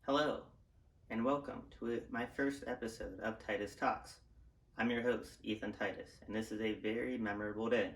Hello, and welcome to my first episode of Titus Talks. I'm your host, Ethan Titus, and this is a very memorable day.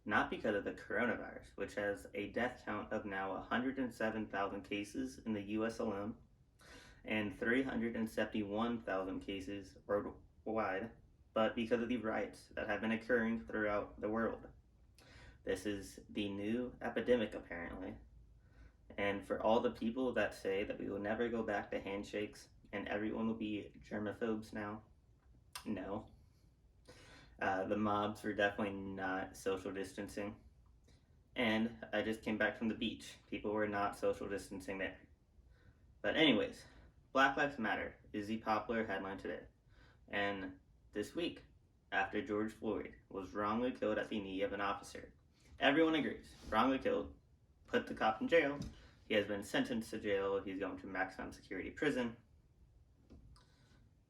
Not because of the coronavirus, which has a death count of now 107,000 cases in the US alone and 371,000 cases worldwide, but because of the riots that have been occurring throughout the world. This is the new epidemic, apparently, and for all the people that say that we will never go back to handshakes and everyone will be germaphobes now, no. The mobs were definitely not social distancing. And I just came back from the beach. People were not social distancing there. But, anyways, Black Lives Matter is the popular headline today. And this week, after George Floyd was wrongly killed at the knee of an officer, everyone agrees, wrongly killed, put the cop in jail. He has been sentenced to jail. He's going to maximum security prison.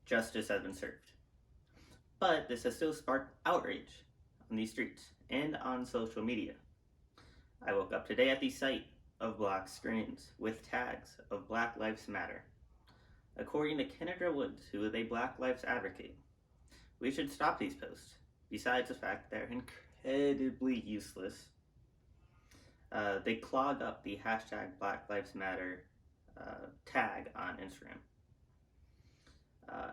Justice has been served. But this has still sparked outrage on these streets and on social media. I woke up today at the sight of black screens with tags of Black Lives Matter. According to Kendra Woods, who is a Black Lives advocate, we should stop these posts, besides the fact they're incredibly useless. They clog up the hashtag Black Lives Matter tag on Instagram.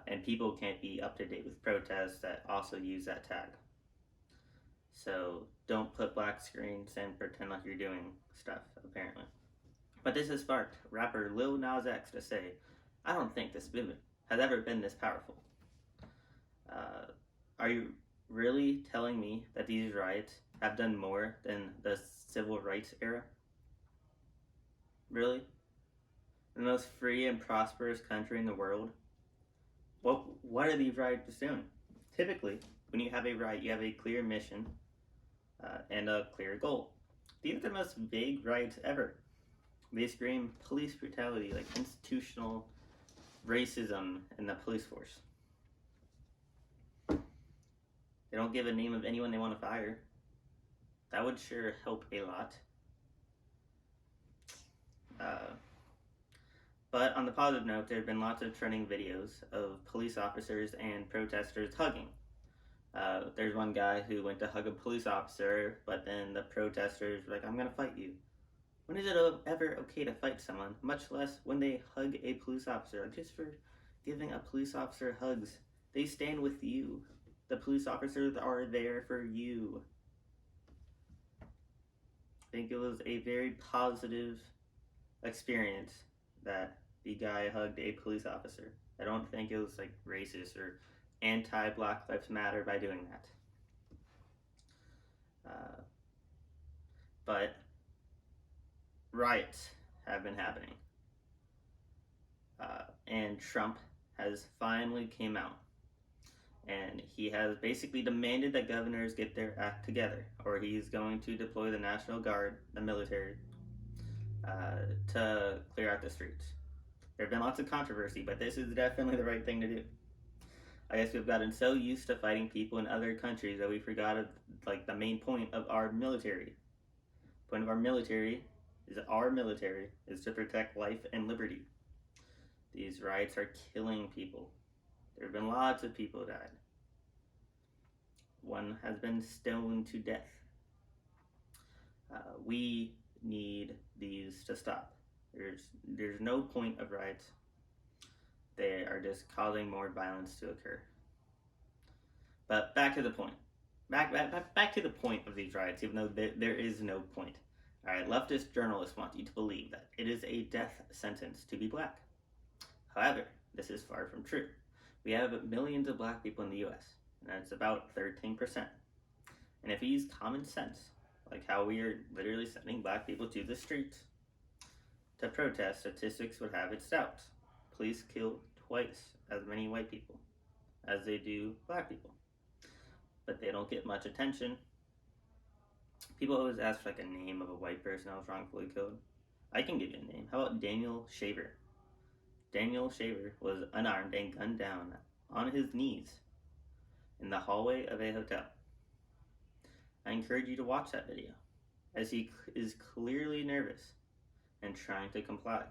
And people can't be up to date with protests that also use that tag. So don't put black screens and pretend like you're doing stuff, apparently. But this has sparked rapper Lil Nas X to say, I don't think this movement has ever been this powerful. Are you really telling me that these riots have done more than the civil rights era? Really? The most free and prosperous country in the world? What are these riots doing? Typically, when you have a riot, you have a clear mission and a clear goal. These are the most vague riots ever. They scream police brutality, like institutional racism in the police force. They don't give a name of anyone they want to fire. That would sure help a lot. But on the positive note, there have been lots of trending videos of police officers and protesters hugging. There's one guy who went to hug a police officer, but then the protesters were like, I'm going to fight you. When is it ever okay to fight someone, much less when they hug a police officer? Like, just for giving a police officer hugs, they stand with you. The police officers are there for you. I think it was a very positive experience that the guy hugged a police officer. I don't think it was like racist or anti-Black Lives Matter by doing that. But riots have been happening. And Trump has finally came out. And he has basically demanded that governors get their act together, or he's going to deploy the National Guard, the military, to clear out the streets. There have been lots of controversy, but this is definitely the right thing to do. I guess we've gotten so used to fighting people in other countries that we forgot like the main point of our military. The point of our military is to protect life and liberty. These riots are killing people. There have been lots of people died. One has been stoned to death. We need these to stop. There's no point of riots. They are just causing more violence to occur. But back to the point. Back to the point of these riots, even though there is no point. Alright, leftist journalists want you to believe that it is a death sentence to be black. However, this is far from true. We have millions of black people in the US, and that's about 13%. And if we use common sense, like how we are literally sending black people to the streets to protest, statistics would have its doubts. Police kill twice as many white people as they do black people. But they don't get much attention. People always ask for like a name of a white person that was wrongfully killed. I can give you a name. How about Daniel Shaver? Daniel Shaver was unarmed and gunned down on his knees in the hallway of a hotel. I encourage you to watch that video, as he is clearly nervous and trying to comply.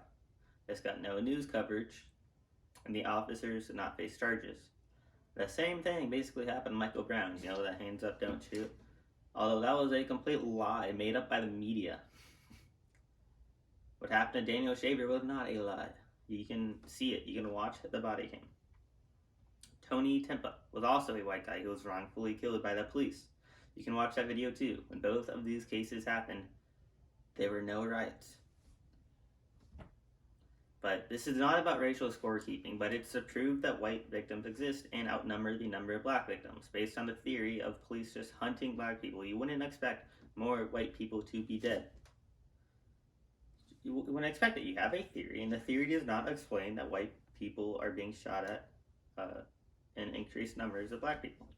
It's got no news coverage, and the officers did not face charges. The same thing basically happened to Michael Brown, the hands up, don't shoot. Although that was a complete lie made up by the media. What happened to Daniel Shaver was not a lie. You can see it. You can watch the body cam. Tony Tempa was also a white guy who was wrongfully killed by the police. You can watch that video too. When both of these cases happened, there were no riots. But this is not about racial scorekeeping, but it's to prove that white victims exist and outnumber the number of black victims. Based on the theory of police just hunting black people, you wouldn't expect more white people to be dead. You wouldn't expect it. You have a theory, and the theory does not explain that white people are being shot at in increased numbers of black people.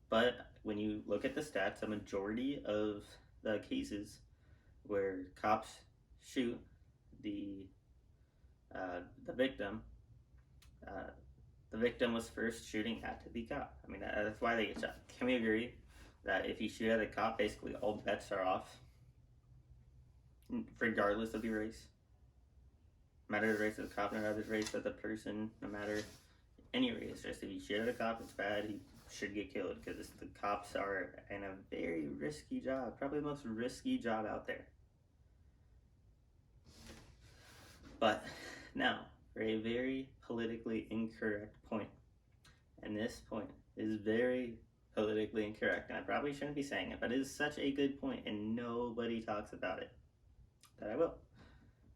But when you look at the stats, a majority of the cases where cops shoot the victim, the victim was first shooting at the cop. I mean, that's why they get shot. Can we agree that if you shoot at a cop, basically all bets are off, regardless of the race? No matter the race of the cop, no matter the race of the person, no matter any race. Just if you shoot at a cop, it's bad. He should get killed because the cops are in a very risky job, probably the most risky job out there. But now, for a very politically incorrect point, and this point is very politically incorrect, and I probably shouldn't be saying it, but it is such a good point, and nobody talks about it, that I will.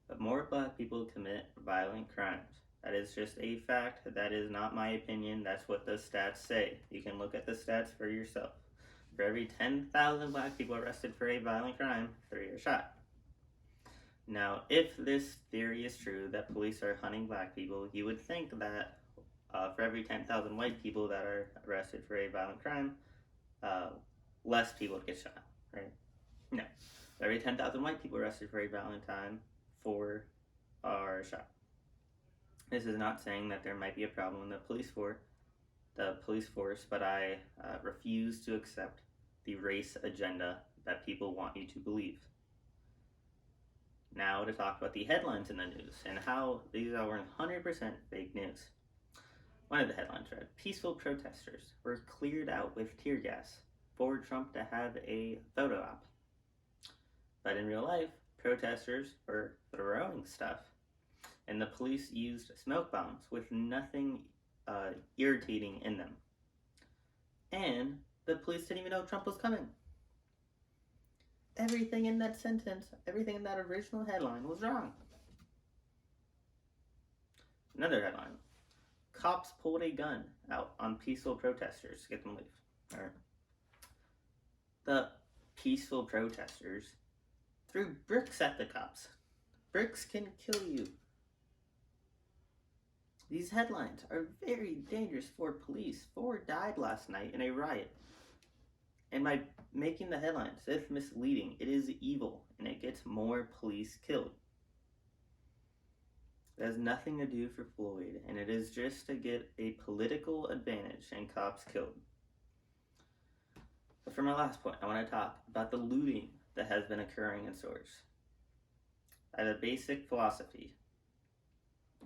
But more black people commit violent crimes. That is just a fact. That is not my opinion. That's what the stats say. You can look at the stats for yourself. For every 10,000 black people arrested for a violent crime, 3 are shot. Now, if this theory is true, that police are hunting black people, you would think that for every 10,000 white people that are arrested for a violent crime, less people would get shot, right? No. For every 10,000 white people arrested for a violent crime, 4 are shot. This is not saying that there might be a problem in the police force, but I refuse to accept the race agenda that people want you to believe. Now to talk about the headlines in the news and how these are 100% fake news. One of the headlines read, peaceful protesters were cleared out with tear gas for Trump to have a photo op. But in real life, protesters were throwing stuff, and the police used smoke bombs with nothing irritating in them. And the police didn't even know Trump was coming. Everything in that sentence, everything in that original headline was wrong. Another headline, cops pulled a gun out on peaceful protesters to get them to leave. All right. The peaceful protesters threw bricks at the cops. Bricks can kill you. These headlines are very dangerous for police. 4 died last night in a riot. And by making the headlines this misleading, it is evil, and it gets more police killed. It has nothing to do for Floyd, and it is just to get a political advantage and cops killed. But for my last point, I want to talk about the looting that has been occurring in stores. I have a basic philosophy.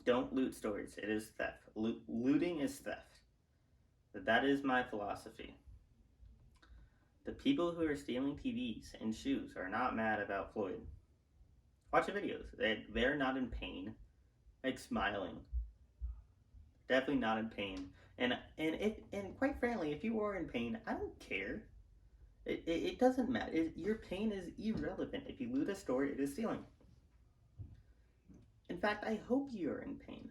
Don't loot stores. It is theft. Looting is theft. That is my philosophy. The people who are stealing TVs and shoes are not mad about Floyd. Watch the videos. They're not in pain. Like smiling. Definitely not in pain. And quite frankly, if you are in pain, I don't care. It doesn't matter. Your pain is irrelevant. If you loot a store, it is stealing. In fact, I hope you are in pain.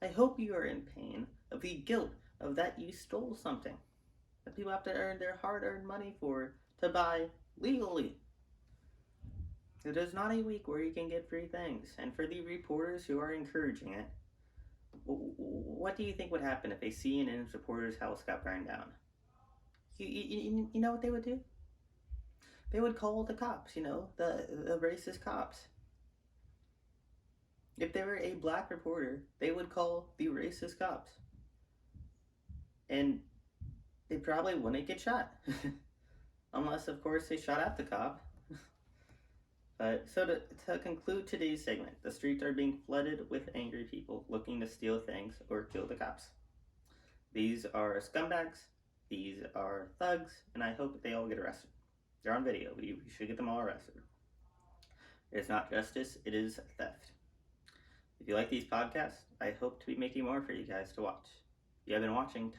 I hope you are in pain of the guilt of that you stole something that people have to earn their hard-earned money to buy legally. It is not a week where you can get free things. And for the reporters who are encouraging it, what do you think would happen if a CNN reporter's house got burned down? You know what they would do? They would call the cops, the racist cops. If they were a black reporter, they would call the racist cops. And they probably wouldn't get shot. Unless, of course, they shot at the cop. To conclude today's segment, the streets are being flooded with angry people looking to steal things or kill the cops. These are scumbags, these are thugs, and I hope they all get arrested. They're on video. We should get them all arrested. It's not justice, it is theft. If you like these podcasts, I hope to be making more for you guys to watch. You have been watching